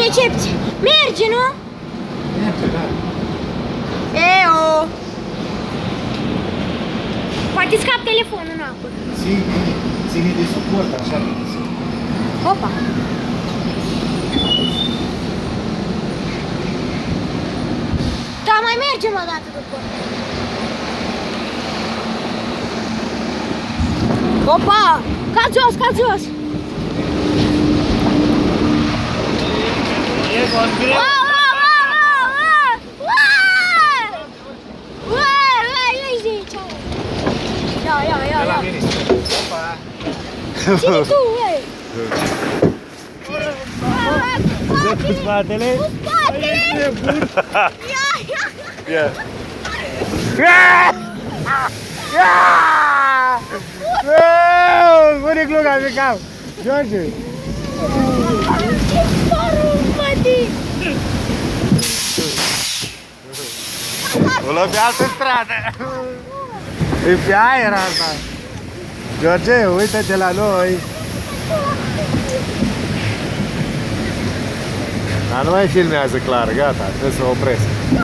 recepție. Merge, nu? Merge, da. Eo! Poate scap telefonul în apă. Ține de suport, așa de suport. Opa! Da, mai mergem o dată după. Opa! Ca jos, ca jos! E bun, greu! Ia. La ministru. Opa! Ține tu, uai! Dă cu spatele. Cu spatele! Ia! Pune gluga pe cap! George! Ce farul, mătii! O luăm pe altă stradă! E pe aer asta! George, uite-te la noi! Dar nu mai filmează clar, gata, trebuie să o opresc.